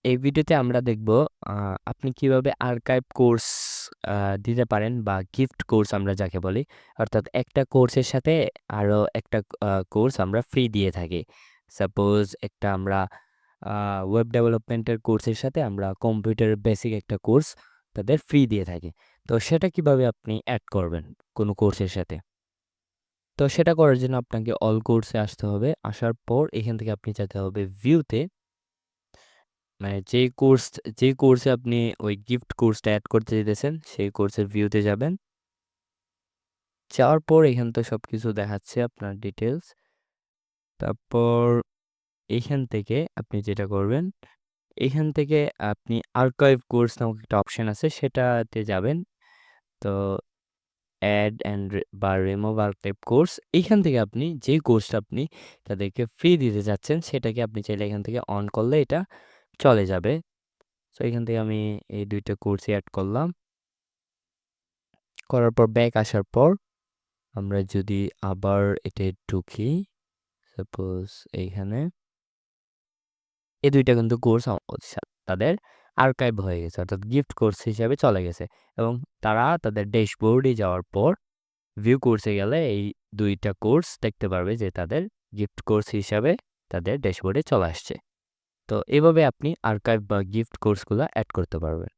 এই ভিডিওতে আমরা দেখব আ আপনি কিভাবে আর্কাইভ কোর্স আ দিতে পারেন বা গিফট কোর্স আমরা যাকে বলি। অর্থাৎ একটা কোর্সের সাথে আরো একটা কোর্স আমরা ফ্রি দিয়ে থাকি। সাপোজ একটা আমরা আ ওয়েব ডেভেলপমেন্টের কোর্সের সাথে আমরা কম্পিউটার বেসিক একটা কোর্স তাদের ফ্রি দিয়ে থাকি। তো সেটা কিভাবে আপনি এড করবেন কোনো কোর্সের সাথে? তো সেটা করার জন্য আপনাকে অল কোর্সে আসতে হবে। আসার পর এখান থেকে আপনি যেতে হবে ভিউতে। মানে যেই কোর্সে আপনি ওই গিফট কোর্সটা এড করতে চাইতেছেন, সেই কোর্সের ভিউতে যাবেন। যাওয়ার পর এখানে তো সবকিছু দেখাচ্ছে আপনার ডিটেইলস। তারপর এইখান থেকে আপনি যেটা করবেন, এখান থেকে আপনি আর্কাইভ কোর্স নামক একটা অপশন আছে সেটাতে যাবেন। তো এড অ্যান্ড বা রিমুভ আর্কাইভ কোর্স এইখান থেকে আপনি যেই কোর্সটা আপনি তাদেরকে ফ্রি দিতে চাচ্ছেন সেটাকে আপনি চাইলে এখান থেকে অন করলে এটা চলে যাবে। সো এখান থেকে আমি এই ২ টা কোর্সই এড করলাম। করার পর ব্যাক আসার পর আমরা যদি আবার এটায় ঢুকি, সাপোজ এইখানে এই ২ টা কিন্তু কোর্স তাদের আর্কাইভ হয়ে গেছে। অর্থাৎ গিফট কোর্স হিসাবে চলে গেছে এবং তারা তাদের ড্যাশবোর্ডে যাওয়ার পর ভিউ কোর্সে গেলে এই ২ টা কোর্স দেখতে পারবে যে তাদের গিফট কোর্স হিসাবে তাদের ড্যাশবোর্ডে চলে আসছে। তো এভাবে আপনি আর্কাইভ বা গিফট কোর্সগুলা এড করতে পারবেন।